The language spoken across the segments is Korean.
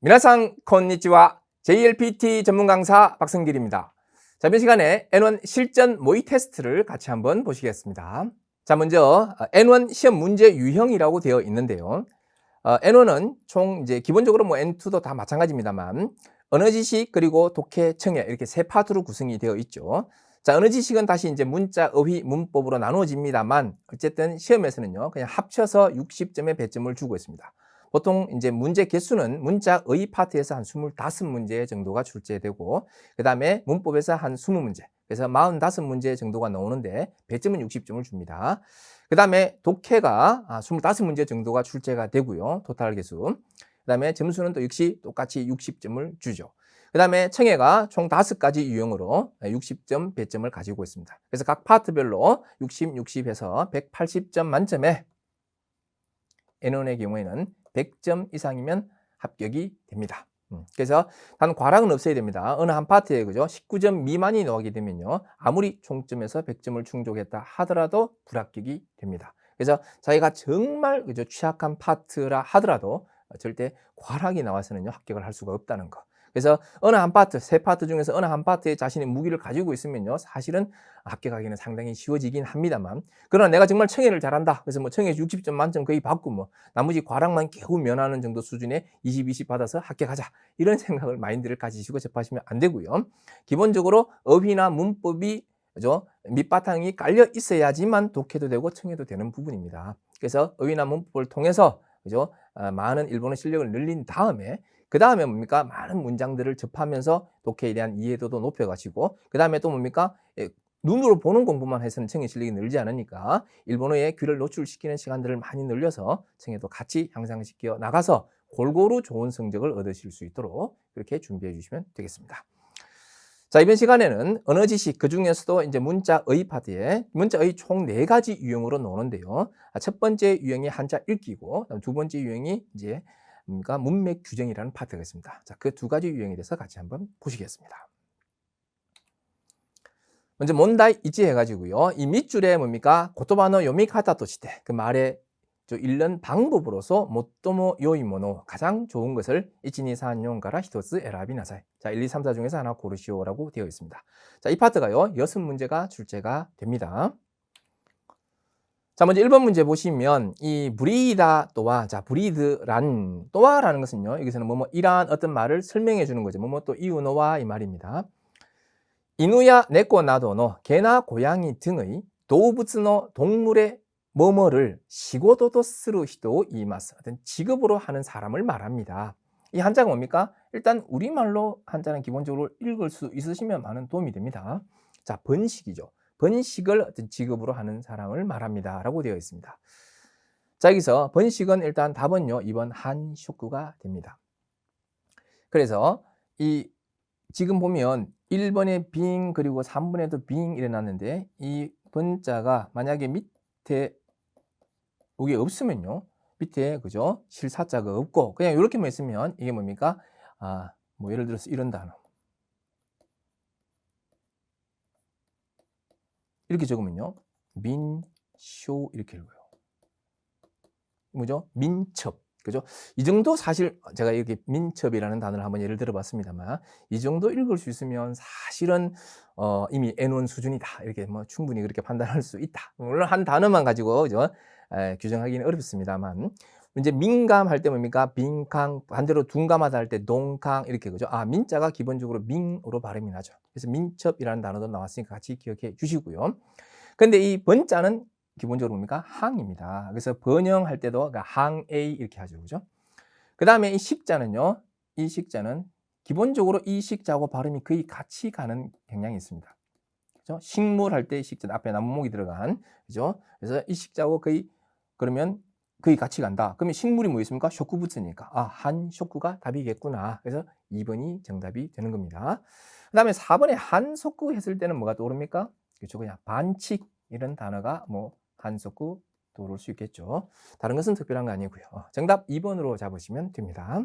미나상 콘니치와 JLPT 전문 강사 박성길입니다. 자, 이번 시간에 N1 실전 모의 테스트를 같이 한번 보시겠습니다. 자, 먼저 N1 시험 문제 유형이라고 되어 있는데요. N1은 총 이제 기본적으로 뭐 N2도 다 마찬가지입니다만 언어 지식 그리고 독해, 청해 이렇게 세 파트로 구성이 되어 있죠. 자, 언어 지식은 다시 이제 문자, 어휘, 문법으로 나누어집니다만 어쨌든 시험에서는요 그냥 합쳐서 60점의 배점을 주고 있습니다. 보통 이제 문제 개수는 문자, 어휘 파트에서 한 25문제 정도가 출제되고 그 다음에 문법에서 한 20문제 그래서 45문제 정도가 나오는데 배점은 60점을 줍니다. 그 다음에 독해가 25문제 정도가 출제가 되고요. 토탈 개수. 그 다음에 점수는 또 역시 똑같이 60점을 주죠. 그 다음에 청해가 총 5가지 유형으로 60점 배점을 가지고 있습니다. 그래서 각 파트별로 60, 60 해서 180점 만점에 N1의 경우에는 100점 이상이면 합격이 됩니다. 그래서 단 과락은 없어야 됩니다. 어느 한 파트에 그죠? 19점 미만이 나오게 되면요. 아무리 총점에서 100점을 충족했다 하더라도 불합격이 됩니다. 그래서 자기가 정말 그죠? 취약한 파트라 하더라도 절대 과락이 나와서는요. 합격을 할 수가 없다는 거. 그래서 어느 한 파트, 세 파트 중에서 어느 한 파트에 자신의 무기를 가지고 있으면요. 사실은 합격하기는 상당히 쉬워지긴 합니다만 그러나 내가 정말 청해를 잘한다. 그래서 뭐 청해 60점 만점 거의 받고 뭐 나머지 과락만 겨우 면하는 정도 수준의 20, 20 받아서 합격하자. 이런 생각을 마인드를 가지시고 접하시면 안 되고요. 기본적으로 어휘나 문법이 그죠? 밑바탕이 깔려 있어야지만 독해도 되고 청해도 되는 부분입니다. 그래서 어휘나 문법을 통해서 그죠? 많은 일본어 실력을 늘린 다음에 그 다음에 뭡니까? 많은 문장들을 접하면서 독해에 대한 이해도도 높여가시고 그 다음에 또 뭡니까? 눈으로 보는 공부만 해서는 청해 실력이 늘지 않으니까 일본어에 귀를 노출시키는 시간들을 많이 늘려서 청해도 같이 향상시켜 나가서 골고루 좋은 성적을 얻으실 수 있도록 그렇게 준비해 주시면 되겠습니다. 자, 이번 시간에는 언어 지식 그 중에서도 이제 문자 어휘 파트에 문자 어휘 총 4가지 유형으로 나오는데요. 첫 번째 유형이 한자 읽기고 두 번째 유형이 이제 뭡니까? 문맥 규정이라는 파트가 있습니다. 자, 그 2가지 유형에 대해서 같이 한번 보시겠습니다. 먼저 몬다이 이치 해가지고요. 이 밑줄에 뭡니까? 고토바노 요미카타 또시테 그 말의 읽는 방법으로서 모토모 요이모노 가장 좋은 것을 1, 2, 3, 4가라 히토스 에라비나사이. 자, 1, 2, 3, 4 중에서 하나 고르시오라고 되어 있습니다. 자, 이 파트가요. 6문제가 출제가 됩니다. 자, 먼저 1번 문제 보시면 이 브리다 또와 자, 브리드란 또와라는 것은요. 여기서는 뭐뭐 이러한 어떤 말을 설명해 주는 거죠. 뭐뭐 또 이유노와 이 말입니다. 이누야 네코 나도노 개나 고양이 등의 도부츠노 동물의 뭐뭐를 시고도도 스루 히도 이마스 어떤 직업으로 하는 사람을 말합니다. 이 한자가 뭡니까? 일단 우리말로 한자는 기본적으로 읽을 수 있으시면 많은 도움이 됩니다. 자, 번식이죠. 번식을 어떤 직업으로 하는 사람을 말합니다. 라고 되어 있습니다. 자, 여기서 번식은 일단 답은요. 2번 한쇼쿠가 됩니다. 그래서 이 지금 보면 1번에 빙 그리고 3번에도 빙 일어났는데 이 번자가 만약에 밑에 여기 없으면요. 밑에 그죠? 실사자가 없고 그냥 이렇게만 있으면 이게 뭡니까? 뭐 예를 들어서 이런 단어. 이렇게 적으면요. 민쇼 이렇게 읽어요. 뭐죠? 민첩. 그죠? 이 정도 사실 제가 이렇게 민첩이라는 단어를 한번 예를 들어 봤습니다만 이 정도 읽을 수 있으면 사실은 이미 N1 수준이다. 이렇게 뭐 충분히 그렇게 판단할 수 있다. 물론 한 단어만 가지고 그죠? 규정하기는 어렵습니다만 이제 민감할 때 뭡니까? 빈강 반대로 둔감하다 할 때 동강 이렇게 그죠? 민자가 기본적으로 민으로 발음이 나죠. 그래서 민첩이라는 단어도 나왔으니까 같이 기억해 주시고요. 근데 이 번자는 기본적으로 뭡니까? 항입니다. 그래서 번영할 때도 그러니까 항A 이렇게 하죠. 그죠? 그 다음에 이 식자는요. 이 식자는 기본적으로 이 식자하고 발음이 거의 같이 가는 경향이 있습니다. 그죠? 식물 할 때 식자 앞에 나무목이 들어간 그죠? 그래서 이 식자하고 거의 그러면 거의 같이 간다. 그러면 식물이 뭐 있습니까? 쇼쿠부츠니까. 한 쇼쿠가 답이겠구나. 그래서 2번이 정답이 되는 겁니다. 그 다음에 4번에 한 소쿠 했을 때는 뭐가 떠오릅니까? 그렇죠. 그냥 반칙 이런 단어가 뭐 한소쿠 떠오를 수 있겠죠. 다른 것은 특별한 거 아니고요. 정답 2번으로 잡으시면 됩니다.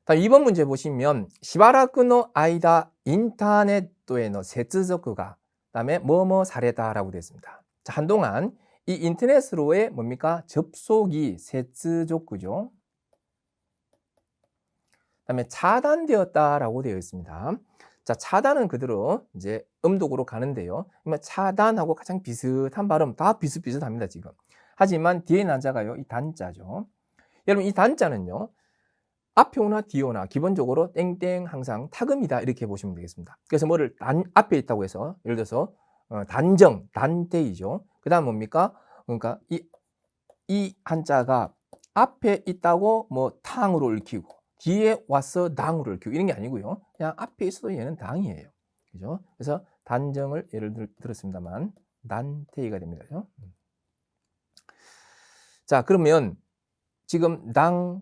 다음 2번 문제 보시면 시바라쿠노 아이다 인터넷에의接続가 그다음에 뭐뭐 사례다라고 되어 있습니다. 자, 한동안 이 인터넷으로의 뭡니까? 접속이接続죠. 그다음에 차단되었다라고 되어 있습니다. 자, 차단은 그대로 이제 음독으로 가는데요. 그러면 차단하고 가장 비슷한 발음 다 비슷비슷합니다, 지금. 하지만 뒤에 난자가요, 이 단자죠. 여러분, 이 단자는요, 앞에 오나 뒤에 오나 기본적으로 땡땡 항상 타금이다 이렇게 보시면 되겠습니다. 그래서 뭐를 앞에 있다고 해서 예를 들어서 단정, 단테이죠. 그 다음 뭡니까? 그러니까 이 한자가 앞에 있다고 뭐 탕으로 읽히고 뒤에 와서 당으로 읽히고 이런 게 아니고요. 그냥 앞에 있어도 얘는 당이에요. 그죠? 그래서 단정을 예를 들었습니다만 단테이가 됩니다. 그죠? 자, 그러면 지금 당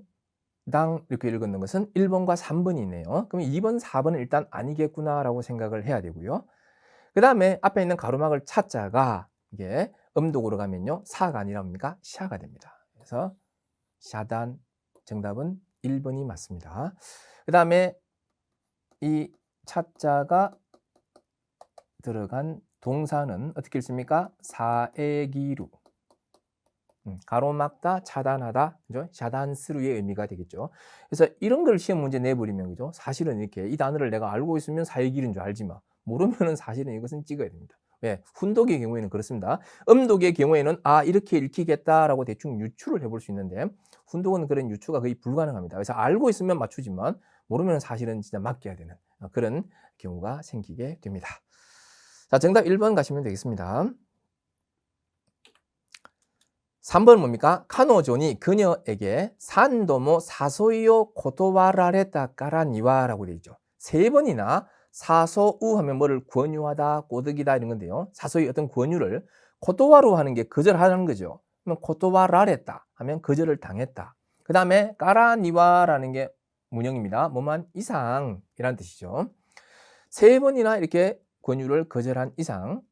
이렇게 읽는 것은 1번과 3번이네요. 그럼 2번, 4번은 일단 아니겠구나라고 생각을 해야 되고요. 그 다음에 앞에 있는 가로막을 차자가 이게 음독으로 가면요. 사가 아니라 뭡니까? 샤가 됩니다. 그래서 샤단 정답은 1번이 맞습니다. 그 다음에 이 차자가 들어간 동사는 어떻게 읽습니까? 사에기루. 가로막다, 차단하다, 그죠? 샤단스루의 의미가 되겠죠. 그래서 이런 걸 시험 문제 내버리면, 그죠? 사실은 이렇게 이 단어를 내가 알고 있으면 사역일인 줄 알지만 모르면은 사실은 이것은 찍어야 됩니다. 왜? 훈독의 경우에는 그렇습니다. 음독의 경우에는 이렇게 읽히겠다라고 대충 유추를 해볼 수 있는데 훈독은 그런 유추가 거의 불가능합니다. 그래서 알고 있으면 맞추지만 모르면 사실은 진짜 맡겨야 되는 그런 경우가 생기게 됩니다. 자, 정답 1번 가시면 되겠습니다. 3번은 뭡니까? 카노존이 그녀에게 산도모 사소이요 고토와라레타 까라니와라고 되어 있죠. 3번이나 사소우 하면 뭐를 권유하다, 꼬드기다 이런 건데요. 사소이 어떤 권유를 고토와로 하는 게 거절하는 거죠. 그러면 고토와라레타 하면 거절을 당했다. 그 다음에 까라니와라는 게 문형입니다. 뭐만 이상이라는 뜻이죠. 3번이나 이렇게 권유를 거절한 이상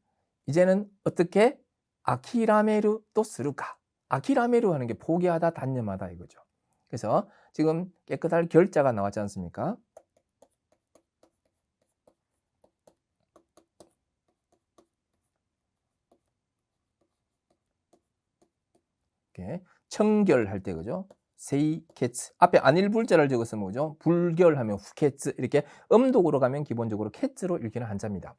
이제는 어떻게 아키라메루 또 스루까? 아키라메루 하는 게 포기하다, 단념하다 이거죠. 그래서 지금 깨끗할 결자가 나왔지 않습니까? 이렇게 청결할 때 그죠? 세이케츠 앞에 안일불자를 적었으면 그죠? 불결하면 후케츠 이렇게 음독으로 가면 기본적으로 케츠로 읽히는 한자입니다.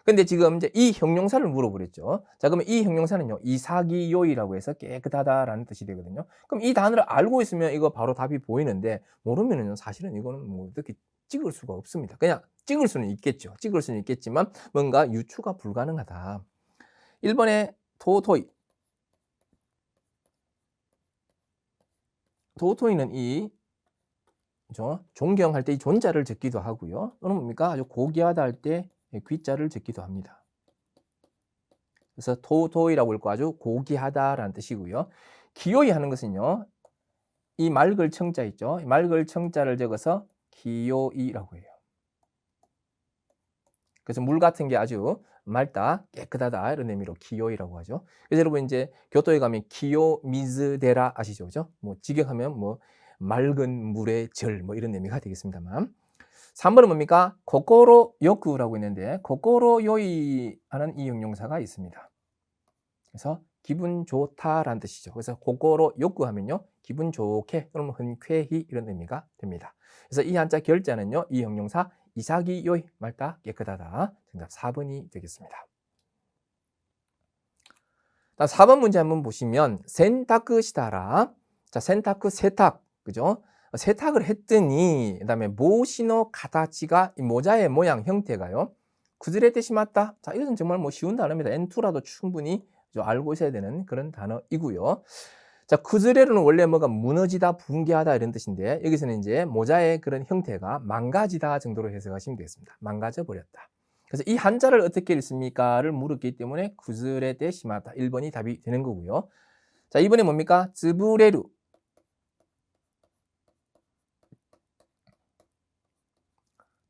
근데 지금 이제 이 형용사를 물어보랬죠. 자, 그러면 이 형용사는요, 이사기요이라고 해서 깨끗하다라는 뜻이 되거든요. 그럼 이 단어를 알고 있으면 이거 바로 답이 보이는데 모르면은요, 사실은 이거는 뭐 어떻게 찍을 수가 없습니다. 그냥 찍을 수는 있겠죠. 찍을 수는 있겠지만 뭔가 유추가 불가능하다. 1번에 토토이. 토토이는 그죠? 존경할 때 이 존자를 적기도 하고요. 또는 뭡니까? 아주 고귀하다 할 때 귀자를 적기도 합니다. 그래서 토토이라고 읽고 아주 고귀하다라는 뜻이고요. 기요이 하는 것은요. 이 맑을 청자 있죠. 이 맑을 청자를 적어서 기요이라고 해요. 그래서 물 같은 게 아주 맑다, 깨끗하다 이런 의미로 기요이라고 하죠. 그래서 여러분 이제 교토에 가면 기요 미즈데라 아시죠? 그죠? 뭐 직역하면 뭐 맑은 물의 절 뭐 이런 의미가 되겠습니다만. 3번은 뭡니까? 코코로 요쿠라고 있는데 코코로 요이 하는 이 형용사가 있습니다. 그래서 기분 좋다라는 뜻이죠. 그래서 코코로 요쿠 하면요. 기분 좋게 또는 흔쾌히 이런 의미가 됩니다. 그래서 이 한자 결자는요. 이 형용사 이사기 요이 맑다 깨끗하다. 정답 4번이 되겠습니다. 다음 4번 문제 한번 보시면 센타크 시다라. 자, 센타크 세탁. 그죠? 세탁을 했더니 그다음에 모시노 가다치가 이 모자의 모양 형태가요. 구즈레테 시마다. 자, 이것은 정말 뭐 쉬운 단어입니다. N2라도 충분히 알고 있어야 되는 그런 단어이고요. 자, 구즈레르는 원래 뭐가 무너지다, 붕괴하다 이런 뜻인데 여기서는 이제 모자의 그런 형태가 망가지다 정도로 해석하시면 되겠습니다. 망가져 버렸다. 그래서 이 한자를 어떻게 읽습니까를 물었기 때문에 구즈레테 시마다 1번이 답이 되는 거고요. 자, 이번에 뭡니까? 즈부레루.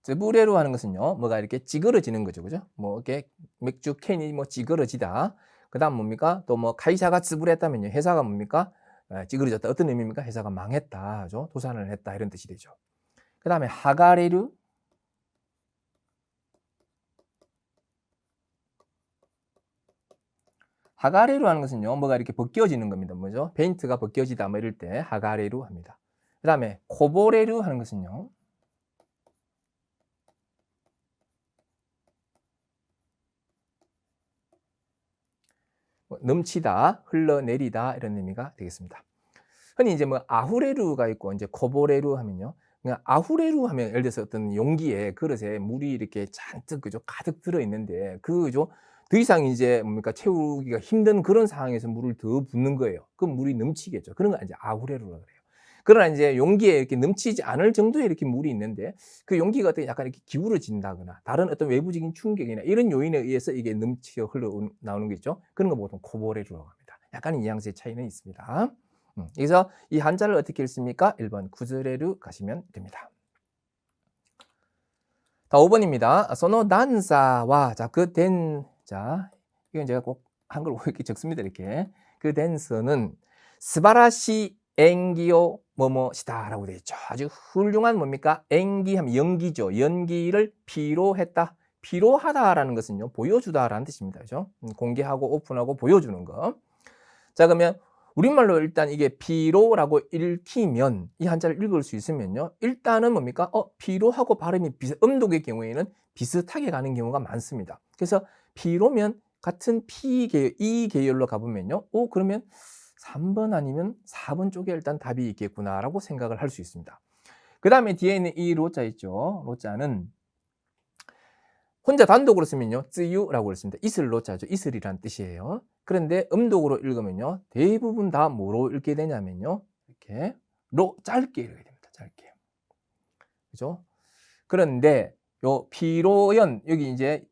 즈부레루 하는 것은요, 뭐가 이렇게 찌그러지는 거죠, 그죠? 뭐 이렇게 맥주 캔이 뭐 찌그러지다. 그다음 뭡니까? 또 뭐 카이사가 즈부레했다면요, 회사가 뭡니까? 찌그러졌다. 어떤 의미입니까? 회사가 망했다, 그죠? 도산을 했다 이런 뜻이 되죠. 그다음에 하가레루. 하가레루 하는 것은요, 뭐가 이렇게 벗겨지는 겁니다. 뭐죠? 페인트가 벗겨지다 뭐 이럴 때 하가레루 합니다. 그다음에 코보레루 하는 것은요, 넘치다, 흘러내리다 이런 의미가 되겠습니다. 흔히 이제 뭐 아후레루가 있고 이제 코보레루 하면요. 그냥 아후레루 하면 예를 들어서 어떤 용기에 그릇에 물이 이렇게 잔뜩 그죠 가득 들어 있는데 그죠 더 이상 이제 뭡니까 채우기가 힘든 그런 상황에서 물을 더 붓는 거예요. 그럼 물이 넘치겠죠. 그런 걸 이제 아후레루라 그래요. 그러나 이제 용기에 이렇게 넘치지 않을 정도의 이렇게 물이 있는데 그 용기가 어떻게 약간 이렇게 기울어진다거나 다른 어떤 외부적인 충격이나 이런 요인에 의해서 이게 넘쳐 흘러 나오는 게 있죠. 그런 거 보통 코보레루라고 합니다. 약간 뉘앙스의 차이는 있습니다. 여기서 이 한자를 어떻게 읽습니까? 1번 구즈레루 가시면 됩니다. 자, 5번입니다. 소노 단사와 자, 자, 이건 제가 꼭 한글 이렇게 적습니다. 이렇게. 그 댄서는 스바라시 엔기요 뭐뭐시다라고 되어 있죠. 아주 훌륭한 뭡니까? 엔기하면 연기죠. 연기를 피로했다. 피로하다라는 것은요. 보여주다라는 뜻입니다. 그죠? 공개하고 오픈하고 보여주는 거. 자, 그러면 우리말로 일단 이게 피로라고 읽히면 이 한자를 읽을 수 있으면요. 일단은 뭡니까? 피로하고 발음이 음독의 경우에는 비슷하게 가는 경우가 많습니다. 그래서 피로면 같은 이 계열로 가보면요. 그러면 3번 아니면 4번 쪽에 일단 답이 있겠구나라고 생각을 할 수 있습니다. 그 다음에 뒤에 있는 이 로자 있죠. 로자는 혼자 단독으로 쓰면요. 쯔유라고 읽습니다. 이슬 로자죠. 이슬이란 뜻이에요. 그런데 음독으로 읽으면요. 대부분 다 뭐로 읽게 되냐면요. 이렇게 짧게 읽어야 됩니다. 짧게. 그죠? 그런데 요 피로연 여기 이제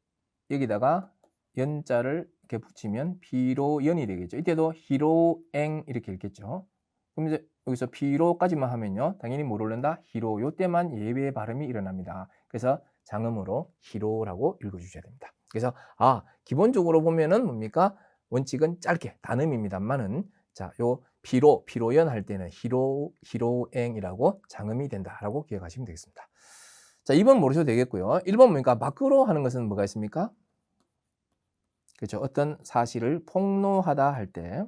여기다가 연자를 이렇게 붙이면 피로연이 되겠죠. 이때도 히로엥 이렇게 읽겠죠. 그럼 이제 여기서 피로까지만 하면요. 당연히 뭘 올른다? 히로. 요때만 예외 발음이 일어납니다. 그래서 장음으로 히로라고 읽어주셔야 됩니다. 그래서 기본적으로 보면은 뭡니까? 원칙은 짧게 단음입니다만은 자, 요 피로연 할 때는 히로엥이라고 장음이 된다라고 기억하시면 되겠습니다. 자, 2번 모르셔도 되겠고요. 1번 뭡니까? 밖으로 하는 것은 뭐가 있습니까? 그렇죠. 어떤 사실을 폭로하다 할 때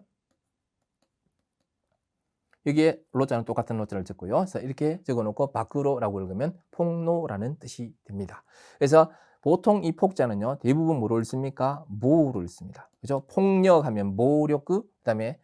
여기에 로자는 똑같은 로자를 적고요. 그래서 이렇게 적어놓고 밖으로라고 읽으면 폭로라는 뜻이 됩니다. 그래서 보통 이 폭자는요. 대부분 뭐로 읽습니까? 모로 읽습니다. 그죠? 폭력하면 모력그, 그다음에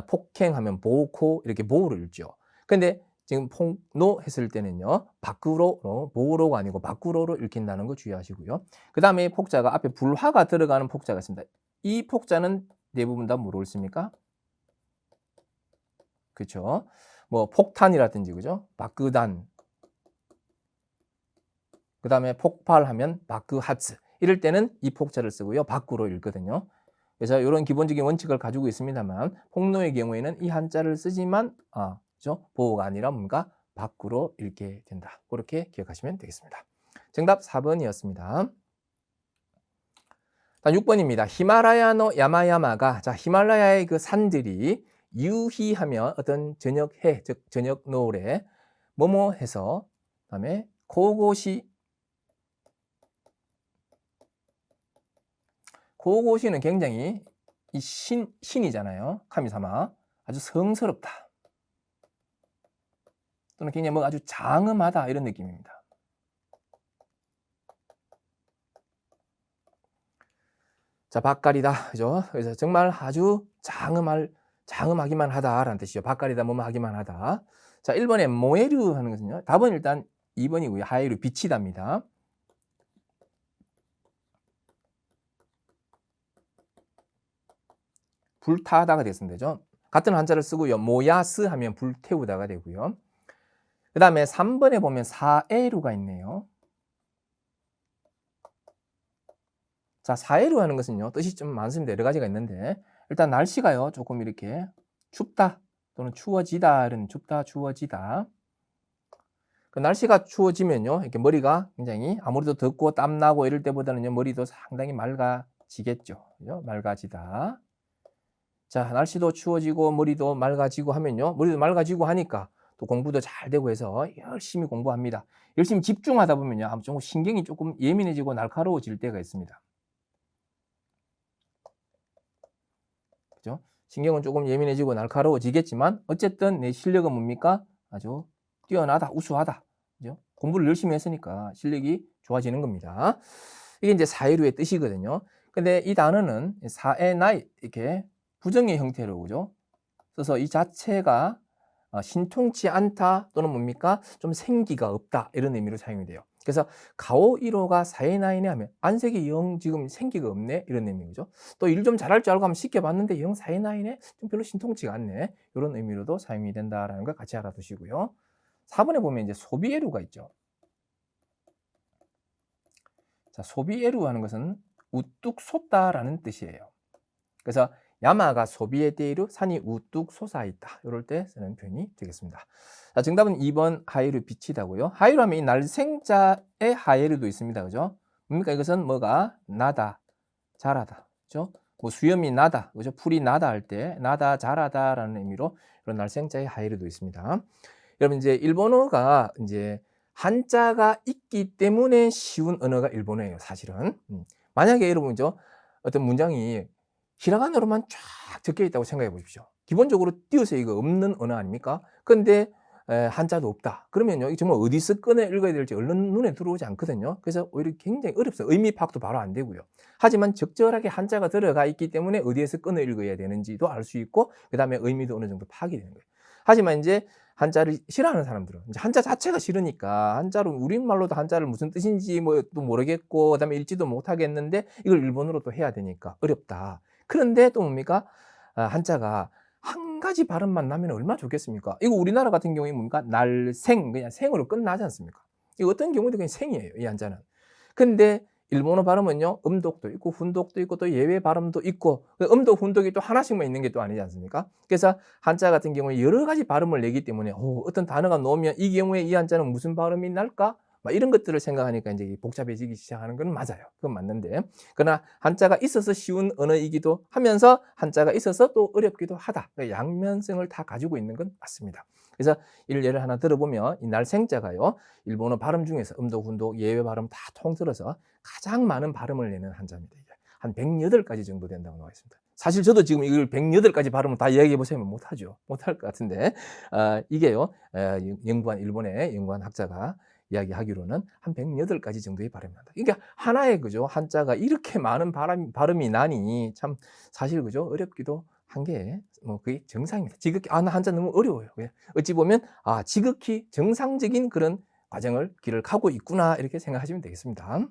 폭행하면 보코 이렇게 모로 읽죠. 근데 지금 폭로 했을 때는요. 밖으로 모로가 아니고 밖으로로 읽힌다는 거 주의하시고요. 그다음에 폭자가 앞에 불화가 들어가는 폭자가 있습니다. 이 폭자는 대부분 다 뭐로 읽습니까? 그렇죠. 뭐 폭탄이라든지 그죠? 바크단. 그다음에 폭발하면 바크하츠. 이럴 때는 이 폭자를 쓰고요. 밖으로 읽거든요. 그래서 이런 기본적인 원칙을 가지고 있습니다만 폭로의 경우에는 이 한자를 쓰지만 그죠? 보호가 아니라 뭔가 밖으로 읽게 된다. 그렇게 기억하시면 되겠습니다. 정답 4번이었습니다. 다음 6번입니다. 히말라야노 야마야마가 자, 히말라야의 그 산들이 유희하며 어떤 저녁해, 즉 저녁 노을에 뭐뭐 해서 그다음에 고고시는 굉장히 이 신이잖아요. 카미사마 아주 성스럽다. 또는 굉장히 뭐 아주 장엄하다 이런 느낌입니다. 자, 밭갈이다. 그죠? 그래서 정말 아주 장엄하기만 하다라는 뜻이죠. 밭갈이다, 뭐뭐 하기만 하다. 자, 1번에 모에르 하는 것은요. 답은 일단 2번이고요. 하에르, 비치다입니다. 불타다가 됐으면 되죠. 같은 한자를 쓰고요. 모야스 하면 불태우다가 되고요. 그 다음에 3번에 보면 사에루가 있네요. 자, 사에루 하는 것은요. 뜻이 좀 많습니다. 여러 가지가 있는데 일단 날씨가요. 조금 이렇게 춥다 또는 추워지다 이런 춥다 추워지다. 그 날씨가 추워지면요. 이렇게 머리가 굉장히 아무래도 덥고 땀나고 이럴 때보다는요. 머리도 상당히 맑아지겠죠. 그죠? 맑아지다. 자, 날씨도 추워지고 머리도 맑아지고 하면요. 머리도 맑아지고 하니까 또 공부도 잘 되고 해서 열심히 공부합니다. 열심히 집중하다 보면요. 좀 신경이 조금 예민해지고 날카로워질 때가 있습니다. 그죠? 신경은 조금 예민해지고 날카로워지겠지만 어쨌든 내 실력은 뭡니까? 아주 뛰어나다, 우수하다. 그죠? 공부를 열심히 했으니까 실력이 좋아지는 겁니다. 이게 이제 사회류의 뜻이거든요. 근데 이 단어는 사에나이 이렇게 부정의 형태로 그죠? 써서 이 자체가 신통치 않다 또는 뭡니까? 좀 생기가 없다 이런 의미로 사용이 돼요. 그래서 가오이로가 사에나이네 하면 안색이 영 지금 생기가 없네 이런 의미죠. 또 일 좀 잘할 줄 알고 하면 쉽게 봤는데 영 사에나이네 좀 별로 신통치가 않네 이런 의미로도 사용이 된다라는 걸 같이 알아두시고요. 4번에 보면 이제 소비에루가 있죠. 자, 소비에루 하는 것은 우뚝 솟다라는 뜻이에요. 그래서 야마가 소비에 대이루 산이 우뚝 솟아있다. 이럴 때 쓰는 표현이 되겠습니다. 자, 정답은 2번 하이루 비치다고요. 하이루 하면 이 날생자의 하이루도 있습니다. 그죠? 뭡니까? 이것은 뭐가? 나다, 자라다. 그죠? 뭐 수염이 나다, 그죠? 풀이 나다 할 때 나다, 자라다라는 의미로 이런 날생자의 하이루도 있습니다. 여러분 이제 일본어가 이제 한자가 있기 때문에 쉬운 언어가 일본어예요, 사실은. 만약에 여러분죠, 어떤 문장이 히라가나로만 쫙 적혀 있다고 생각해 보십시오. 기본적으로 띄어서 이거 없는 언어 아닙니까? 근데 한자도 없다. 그러면요, 이게 정말 어디서 꺼내 읽어야 될지 얼른 눈에 들어오지 않거든요. 그래서 오히려 굉장히 어렵어요. 의미 파악도 바로 안 되고요. 하지만 적절하게 한자가 들어가 있기 때문에 어디에서 꺼내 읽어야 되는지도 알 수 있고, 그 다음에 의미도 어느 정도 파악이 되는 거예요. 하지만 이제 한자를 싫어하는 사람들은 이제 한자 자체가 싫으니까 한자로 우리말로도 한자를 무슨 뜻인지 뭐 또 모르겠고 그다음에 읽지도 못하겠는데 이걸 일본어로 또 해야 되니까 어렵다. 그런데 또 뭡니까? 한자가 한 가지 발음만 나면 얼마나 좋겠습니까? 이거 우리나라 같은 경우에 뭡니까? 날생, 그냥 생으로 끝나지 않습니까? 이거 어떤 경우도 그냥 생이에요, 이 한자는. 근데 일본어 발음은요, 음독도 있고 훈독도 있고 또 예외 발음도 있고 음독, 훈독이 또 하나씩만 있는 게 또 아니지 않습니까? 그래서 한자 같은 경우에 여러 가지 발음을 내기 때문에 어떤 단어가 나오면 이 경우에 이 한자는 무슨 발음이 날까? 막 이런 것들을 생각하니까 이제 복잡해지기 시작하는 건 맞아요. 그건 맞는데 그러나 한자가 있어서 쉬운 언어이기도 하면서 한자가 있어서 또 어렵기도 하다. 양면성을 다 가지고 있는 건 맞습니다. 그래서 예를 하나 들어보면 이 날생자가요, 일본어 발음 중에서 음독, 훈독, 예외 발음 다 통틀어서 가장 많은 발음을 내는 한자입니다. 이게 한 108가지 정도 된다고 나와 있습니다. 사실 저도 지금 이걸 108가지 발음을 다 이야기해 보시면 못하죠. 못할 것 같은데 이게요, 연구한 일본의 연구한 학자가 이야기하기로는 한 108가지 정도의 발음이 난다. 그러니까 하나의 그죠, 한자가 이렇게 많은 발음이 나니 참 사실 그죠, 어렵기도 한 게 뭐 그게 정상입니다. 지극히 나 한자 너무 어려워요. 어찌 보면 지극히 정상적인 그런 과정을 길을 가고 있구나 이렇게 생각하시면 되겠습니다.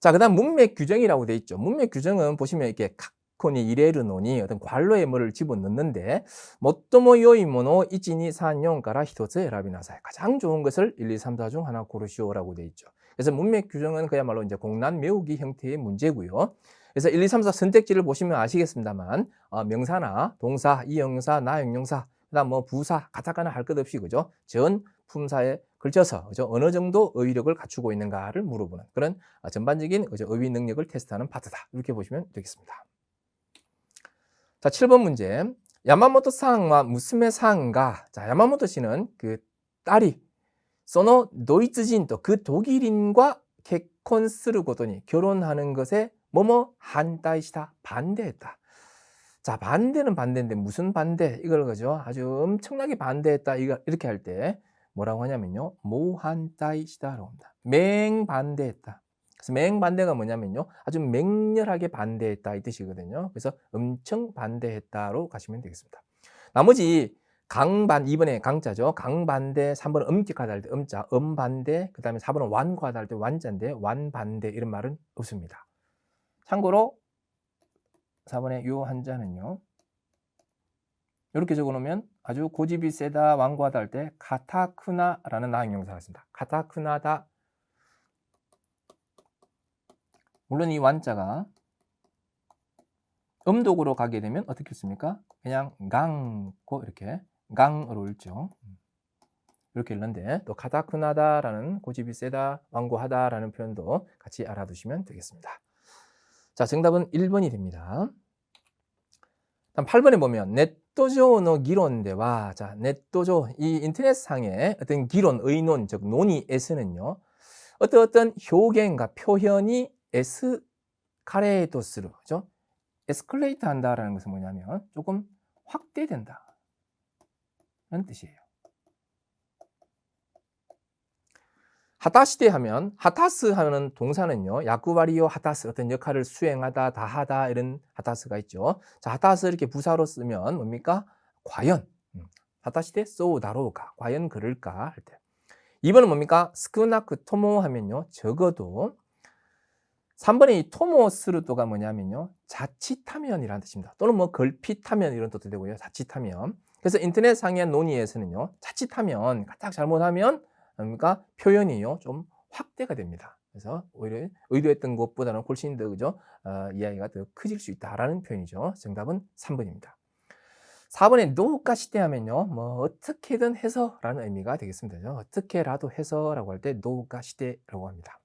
자, 그다음 문맥 규정이라고 돼 있죠. 문맥 규정은 보시면 이렇게 각코니 이레르노니 어떤 관로의 뭐를 집어넣는데 모토모 요이모노 이치니 산용가라 히토츠 에라비나사이 가장 좋은 것을 1, 2, 3, 4 중 하나 고르시오라고 돼 있죠. 그래서 문맥 규정은 그야말로 이제 공란 외우기 형태의 문제고요. 그래서 1, 2, 3, 4 선택지를 보시면 아시겠습니다만 명사나 동사, 이형사, 나형용사, 그다음 뭐 부사, 가타카나 할 것 없이 그죠? 전 품사에 걸쳐서 그죠? 어느 정도 어휘력을 갖추고 있는가를 물어보는 그런 전반적인 그죠? 어휘 능력을 테스트하는 파트다. 이렇게 보시면 되겠습니다. 자, 7번 문제. 야마모토 상과 무스메 상가. 자, 야마모토 씨는 그 딸이 소노 도이츠진 또 그 독일인과 개콘스르 고도니 결혼하는 것에 뭐뭐 한다이시다 반대했다. 자, 반대는 반대인데 무슨 반대? 이걸 그죠? 아주 엄청나게 반대했다. 이렇게 할 때 뭐라고 하냐면요. 모한다이시다라고 합니다. 맹반대했다. 그래서 맹반대가 뭐냐면요. 아주 맹렬하게 반대했다 이 뜻이거든요. 그래서 엄청 반대했다로 가시면 되겠습니다. 나머지 강반 2번에 강자죠. 강반대, 3번은 엄격하다 할 때 엄자, 엄반대, 그다음에 4번은 완고하다 할 때 완자인데 완반대 이런 말은 없습니다. 참고로 4번의 요 한자는요. 이렇게 적어놓으면 아주 고집이 세다, 완고하다 할 때 가타쿠나라는 나형용사가 있습니다. 가타쿠나다. 물론 이 완자가 음독으로 가게 되면 어떻게 읽습니까? 그냥 강고 이렇게 강으로 읽죠. 이렇게 읽는데 또 가타쿠나다라는 고집이 세다, 완고하다라는 표현도 같이 알아두시면 되겠습니다. 자, 정답은 1번이 됩니다. 다음 8번에 보면 네토조의 기론대와 자, 네토조 이 인터넷상의 어떤 기론, 의논, 즉 논의에서는요. 어떤 효경과 표현이 에스카레이토스로 그죠? 에스컬레이트 한다라는 것은 뭐냐면 조금 확대된다. 라는 뜻이에요. 하타시대 하면 하타스 하는 동사는요. 야쿠바리오 하타스 어떤 역할을 수행하다, 다하다 이런 하타스가 있죠. 자, 하타스 이렇게 부사로 쓰면 뭡니까? 과연. 하타시대 소다로우가 과연 그럴까 할 때. 2번은 뭡니까? 스쿠나크 토모 하면요. 적어도 3번의 이 토모스루도가 뭐냐면요. 자칫하면이라는 뜻입니다. 또는 뭐 걸핏하면 이런 뜻도 되고요. 자칫하면. 그래서 인터넷상의 논의에서는요. 자칫하면 딱 잘못하면 뭡니까? 표현이요. 좀 확대가 됩니다. 그래서 오히려 의도했던 것보다는 훨씬 더 그죠? 이야기가 더 커질 수 있다라는 표현이죠. 정답은 3번입니다. 4번에 노가 시대하면요. 뭐 어떻게든 해서라는 의미가 되겠습니다. 어떻게라도 해서라고 할 때 노가 시대라고 합니다.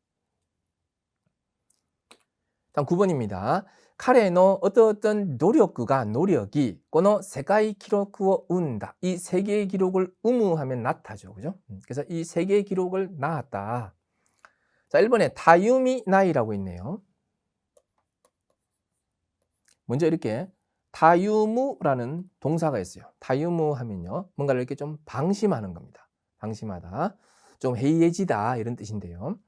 다음 9번입니다. 카레노 어떤 노력이 고노 세계 기록을 운다. 이 세계 기록을 의무하면 낳다죠. 그죠? 그래서 이 세계 기록을 낳았다. 자, 1번에 다유미 나이라고 있네요. 먼저 이렇게 다유무라는 동사가 있어요. 다유무 하면요. 뭔가를 이렇게 좀 방심하는 겁니다. 방심하다. 좀 해이해지다 이런 뜻인데요.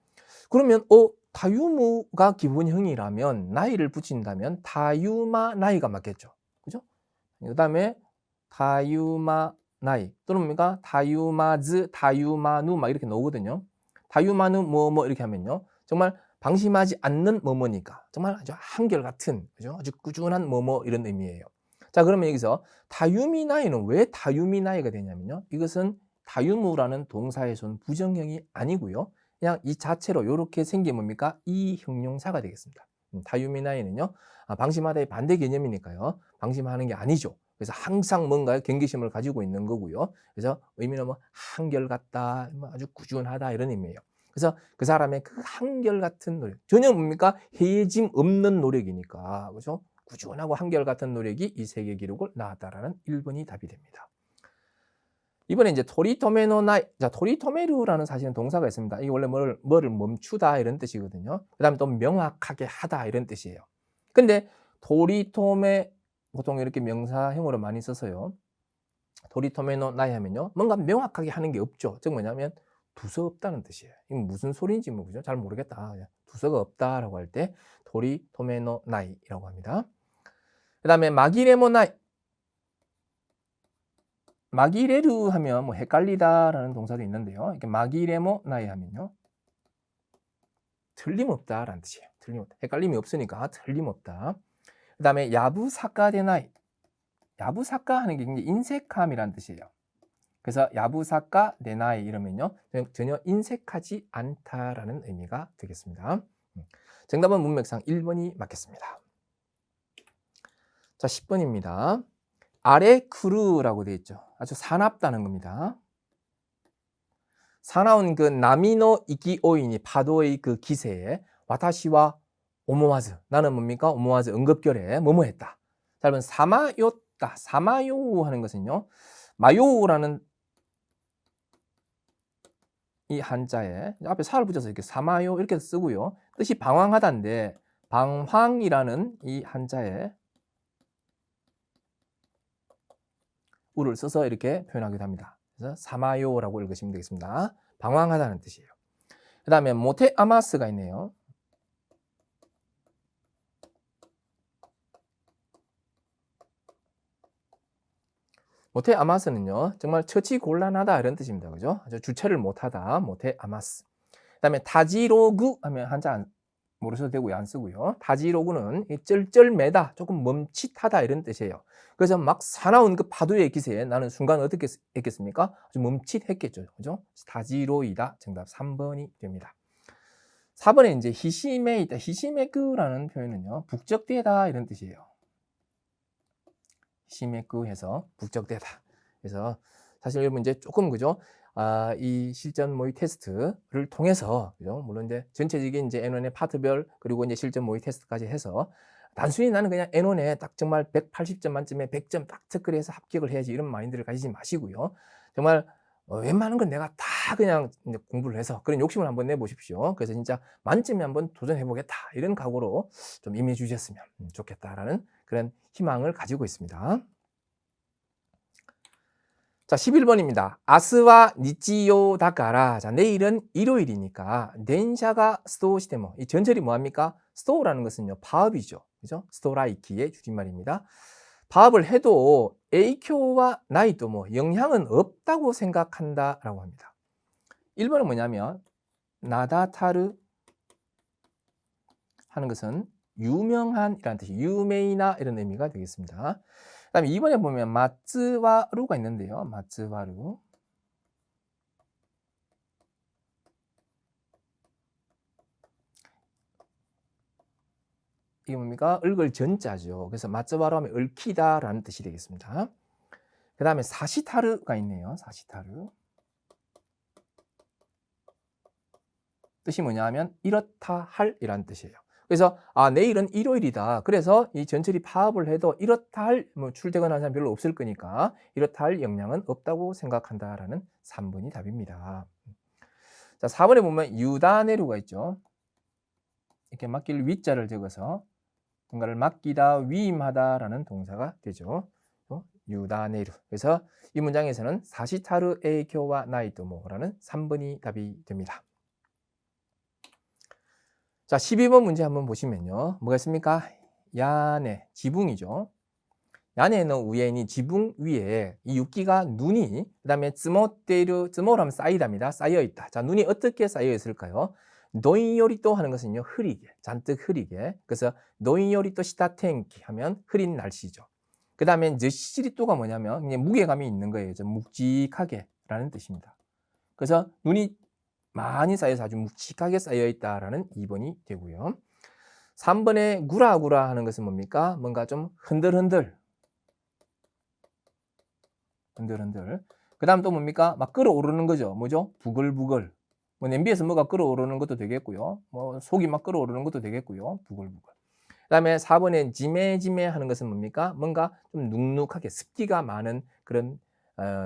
그러면 다유무가 기본형이라면 나이를 붙인다면 다유마 나이가 맞겠죠. 그죠? 그다음에 다유마 나이 또는 뭡니까? 다유마즈, 다유마누 막 이렇게 나오거든요. 다유마누 뭐뭐 이렇게 하면요. 정말 방심하지 않는 뭐뭐니까 정말 아주 한결같은 그죠? 아주 꾸준한 뭐뭐 이런 의미예요. 자, 그러면 여기서 다유미 나이는 왜 다유미 나이가 되냐면요. 이것은 다유무라는 동사에서는 부정형이 아니고요. 그냥 이 자체로 이렇게 생긴 뭡니까? 이 형용사가 되겠습니다. 다유미 나이는요. 방심하다의 반대 개념이니까요. 방심하는 게 아니죠. 그래서 항상 뭔가 경계심을 가지고 있는 거고요. 그래서 의미는 뭐 한결같다, 뭐 아주 꾸준하다 이런 의미예요. 그래서 그 사람의 그 한결같은 노력, 전혀 뭡니까? 해짐 없는 노력이니까, 그죠? 꾸준하고 한결같은 노력이 이 세계 기록을 낳았다라는 1번이 답이 됩니다. 이번에 이제 토리토메노 나이, 자, 토리토메루라는 사실은 동사가 있습니다. 이게 원래 뭐를 멈추다 이런 뜻이거든요. 그 다음에 또 명확하게 하다 이런 뜻이에요. 근데 토리토메 보통 이렇게 명사형으로 많이 써서요. 토리토메노 나이 하면요. 뭔가 명확하게 하는 게 없죠. 즉 뭐냐면 두서 없다는 뜻이에요. 이건 무슨 소리인지 뭐 그죠? 잘 모르겠다. 두서가 없다라고 할 때 토리토메노 나이라고 합니다. 그 다음에 마기레모 나이. 마기레르 하면 뭐 헷갈리다라는 동사도 있는데요. 이렇게 마기레모 나이 하면요. 틀림없다라는 뜻이에요. 틀림없다. 헷갈림이 없으니까 틀림없다. 그 다음에 야부사카데 나이. 야부사카 하는 게 굉장히 인색함이라는 뜻이에요. 그래서 야부사카 내 나이 이러면요. 전혀 인색하지 않다라는 의미가 되겠습니다. 정답은 문맥상 1번이 맞겠습니다. 자, 10번입니다. 아래 크루라고 되어 있죠. 아주 사납다는 겁니다. 사나운 그 나미노 이기오이니 파도의 그 기세에 와타시와 오모와즈 나는 뭡니까? 오모와즈 응급결에 뭐뭐 했다. 자, 여러분 사마요다. 사마요 하는 것은요. 마요라는 이 한자에 앞에 사를 붙여서 이렇게 사마요 이렇게 쓰고요. 뜻이 방황하다인데 방황이라는 이 한자에 우를 써서 이렇게 표현하기도 합니다. 그래서 사마요라고 읽으시면 되겠습니다. 방황하다는 뜻이에요. 그 다음에 모테 아마스가 있네요. 모테 아마스는요. 정말 처치곤란하다 이런 뜻입니다. 그죠? 주체를 못하다. 모테 아마스. 그 다음에 타지로그 하면 한자 모르셔도 되고요. 안 쓰고요. 타지로그는 쩔쩔매다, 조금 멈칫하다 이런 뜻이에요. 그래서 막 사나운 그 파도의 기세에 나는 순간 어떻게 했겠습니까? 아주 멈칫했겠죠. 그죠? 타지로이다. 정답 3번이 됩니다. 4번에 이제 히시메이다. 히시메크라는 표현은요. 북적대다 이런 뜻이에요. 히시메크 해서 북적대다. 그래서 사실 여러분 이제 조금 그죠? 이 실전 모의 테스트를 통해서 그죠? 물론 이제 전체적인 이제 N1의 파트별 그리고 이제 실전 모의 테스트까지 해서 단순히 나는 그냥 N1에 딱 정말 180점 만점에 100점 딱 특허해서 합격을 해야지 이런 마인드를 가지지 마시고요. 정말 웬만한 건 내가 다 그냥 공부를 해서 그런 욕심을 한번 내보십시오. 그래서 진짜 만점에 한번 도전해보겠다 이런 각오로 좀 임해 주셨으면 좋겠다라는 그런 희망을 가지고 있습니다. 자, 11번입니다. 아스와 니치요 다까라. 자, 내일은 일요일이니까 덴샤가 스토 시테모. 이 전철이 뭐합니까? 스토라는 것은요, 파업이죠. 그죠? 스토라이키의 줄임말입니다. 파업을 해도 에이쿄와 나이도 뭐 영향은 없다고 생각한다라고 합니다. 1번은 뭐냐면 나다타르 하는 것은 유명한이라는 뜻이 유메이나 이런 의미가 되겠습니다. 그다음에 2번에 보면 마츠와루가 있는데요. 마츠와루. 이게 뭡니까? 얽을 전자죠. 그래서 마츠와루 하면 얽히다라는 뜻이 되겠습니다. 그 다음에 사시타르가 있네요. 사시타르. 뜻이 뭐냐 하면 이렇다 할 이라는 뜻이에요. 그래서 내일은 일요일이다. 그래서 이 전철이 파업을 해도 이렇다 할 출퇴근하는 사람 별로 없을 거니까 이렇다 할 영향은 없다고 생각한다라는 3번이 답입니다. 자, 4번에 보면 유다네루가 있죠. 이렇게 맡길 위자를 적어서 뭔가를 맡기다, 위임하다라는 동사가 되죠. 유다네루. 그래서 이 문장에서는 사시타르 에이쿄와 나이토모라는 3번이 답이 됩니다. 자, 12번 문제 한번 보시면요. 뭐가 있습니까? 야네, 지붕이죠. 야네는 우에니 지붕 위에 이 육기가 눈이 그다음에 쯔모테르, 쯔모라면 쌓이답니다. 쌓여 있다. 자, 눈이 어떻게 쌓여 있을까요? 노인요리또 하는 것은요, 흐리게, 잔뜩 흐리게. 그래서 노인요리또 시타텐키 하면 흐린 날씨죠. 그다음에 느시리또가 뭐냐면 그냥 무게감이 있는 거예요. 좀 묵직하게라는 뜻입니다. 그래서 눈이 많이 쌓여서 아주 묵직하게 쌓여 있다라는 2번이 되고요. 3번에 구라구라 하는 것은 뭡니까? 뭔가 좀 흔들흔들. 그 다음 또 뭡니까? 막 끓어오르는 거죠. 뭐죠? 부글부글. 뭐 냄비에서 뭐가 끓어오르는 것도 되겠고요. 뭐 속이 막 끓어오르는 것도 되겠고요. 부글부글. 그 다음에 4번에 지메지메 하는 것은 뭡니까? 뭔가 좀 눅눅하게 습기가 많은 그런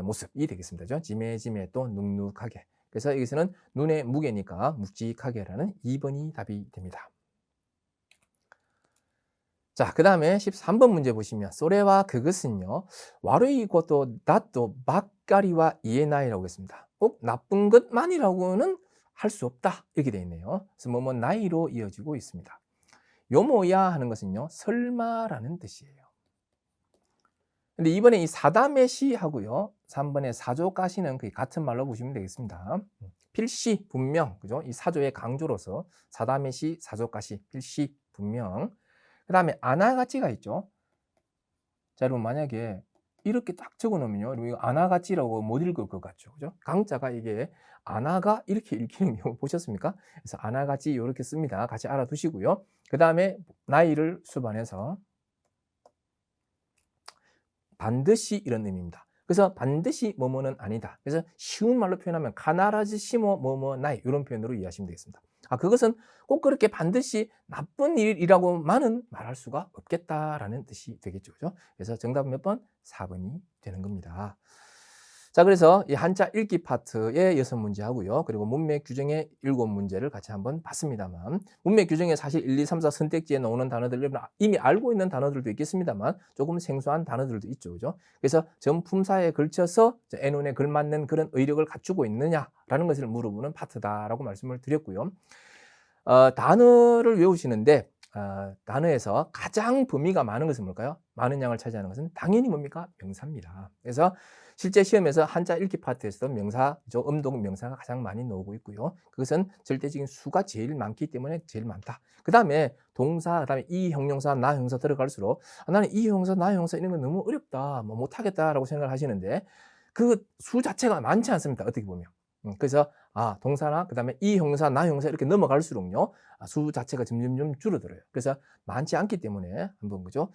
모습이 되겠습니다. 지메지메 또 눅눅하게. 그래서 여기서는 눈의 무게니까 묵직하게라는 2번이 답이 됩니다. 자, 그 다음에 13번 문제 보시면 소레와 그것은요. 와르이 것도 나또 막가리와 이에나이라고 했습니다. 꼭 나쁜 것만이라고는 할 수 없다. 이렇게 되어 있네요. 그래서 뭐뭐 나이로 이어지고 있습니다. 요모야 하는 것은요. 설마라는 뜻이에요. 근데 이번에 이 사다메시 하고요. 3번에 사조가시는 거의 같은 말로 보시면 되겠습니다. 필시, 분명, 그죠? 이 사조의 강조로서 사다메시, 사조가시, 필시, 분명. 그 다음에 아나가찌가 있죠. 자, 여러분 만약에 이렇게 딱 적어 놓으면요. 이거 아나가찌라고 못 읽을 것 같죠. 그죠? 강자가 이게 아나가 이렇게 읽히는 경우 보셨습니까? 그래서 아나가찌 이렇게 씁니다. 같이 알아두시고요. 그 다음에 나이를 수반해서 반드시 이런 의미입니다. 그래서 반드시 뭐뭐는 아니다. 그래서 쉬운 말로 표현하면 가나라즈 시모 뭐뭐 나이 이런 표현으로 이해하시면 되겠습니다. 그것은 꼭 그렇게 반드시 나쁜 일이라고만은 말할 수가 없겠다라는 뜻이 되겠죠. 그죠? 그래서 정답은 몇 번? 4번이 되는 겁니다. 자, 그래서 이 한자 읽기 파트의 6문제 하고요. 그리고 문맥 규정의 7문제를 같이 한번 봤습니다만, 문맥 규정에 사실 1, 2, 3, 4 선택지에 나오는 단어들, 이미 알고 있는 단어들도 있겠습니다만, 조금 생소한 단어들도 있죠. 그죠? 그래서 전품사에 걸쳐서 N원에 걸맞는 그런 의력을 갖추고 있느냐라는 것을 물어보는 파트다라고 말씀을 드렸고요. 단어를 외우시는데, 단어에서 가장 범위가 많은 것은 뭘까요? 많은 양을 차지하는 것은 당연히 뭡니까? 명사입니다. 그래서 실제 시험에서 한자 읽기 파트에서도 명사죠. 음동 명사가 가장 많이 나오고 있고요. 그것은 절대적인 수가 제일 많기 때문에 제일 많다. 그 다음에 동사, 그 다음에 이 형용사, 나 형사 들어갈수록 나는 이 형용사, 나 형용사 이런 건 너무 어렵다, 뭐 못하겠다라고 생각을 하시는데 그 수 자체가 많지 않습니다. 어떻게 보면. 그래서 동사나 그 다음에 이 형용사, 나 형용사 이렇게 넘어갈수록요. 수 자체가 점점 줄어들어요. 그래서 많지 않기 때문에 한번 그죠?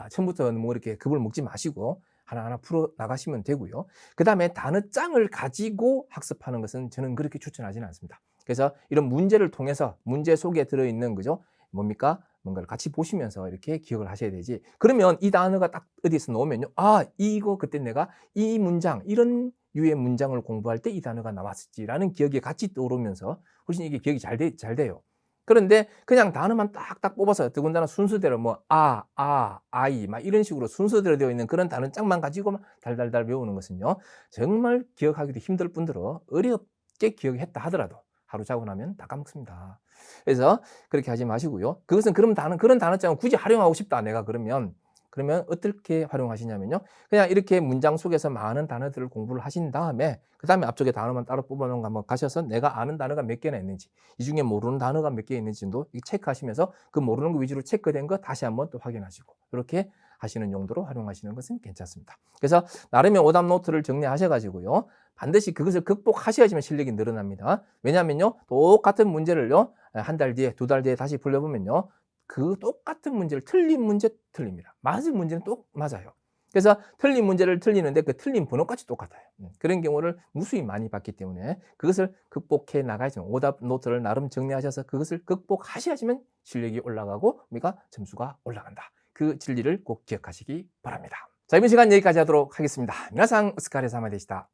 처음부터 뭐 이렇게 급을 먹지 마시고 하나하나 풀어 나가시면 되고요. 그 다음에 단어장을 가지고 학습하는 것은 저는 그렇게 추천하지는 않습니다. 그래서 이런 문제를 통해서 문제 속에 들어있는 그죠? 뭡니까? 뭔가를 같이 보시면서 이렇게 기억을 하셔야 되지. 그러면 이 단어가 딱 어디서 나오면요. 이거 그때 내가 이 문장, 이런 유의 문장을 공부할 때 이 단어가 나왔었지라는 기억이 같이 떠오르면서 훨씬 이게 기억이 잘 돼요. 그런데 그냥 단어만 딱딱 뽑아서 더군다나 순서대로 뭐 아이 막 이런 식으로 순서대로 되어 있는 그런 단어 짝만 가지고 달달달 외우는 것은요. 정말 기억하기도 힘들 뿐더러 어렵게 기억했다 하더라도 하루 자고 나면 다 까먹습니다. 그래서 그렇게 하지 마시고요. 그것은 그런 단어장을 굳이 활용하고 싶다 내가 그러면 어떻게 활용하시냐면요. 그냥 이렇게 문장 속에서 많은 단어들을 공부를 하신 다음에 그다음에 앞쪽에 단어만 따로 뽑아 놓은 거 한번 가셔서 내가 아는 단어가 몇 개나 있는지, 이 중에 모르는 단어가 몇 개 있는지도 체크하시면서 그 모르는 거 위주로 체크된 거 다시 한번 또 확인하시고 이렇게 하시는 용도로 활용하시는 것은 괜찮습니다. 그래서 나름의 오답 노트를 정리하셔 가지고요. 반드시 그것을 극복하셔야지만 실력이 늘어납니다. 왜냐하면요. 똑같은 문제를요. 한 달 뒤에, 두 달 뒤에 다시 풀려보면요. 그 똑같은 문제를 틀린 문제 틀립니다. 맞은 문제는 또 맞아요. 그래서 틀린 문제를 틀리는데 그 틀린 번호까지 똑같아요. 그런 경우를 무수히 많이 봤기 때문에 그것을 극복해 나가야지만 오답 노트를 나름 정리하셔서 그것을 극복하셔야지만 실력이 올라가고 우리가 점수가 올라간다. 그 진리를 꼭 기억하시기 바랍니다. 자, 이번 시간 여기까지 하도록 하겠습니다. 미나상 스카레사마でした.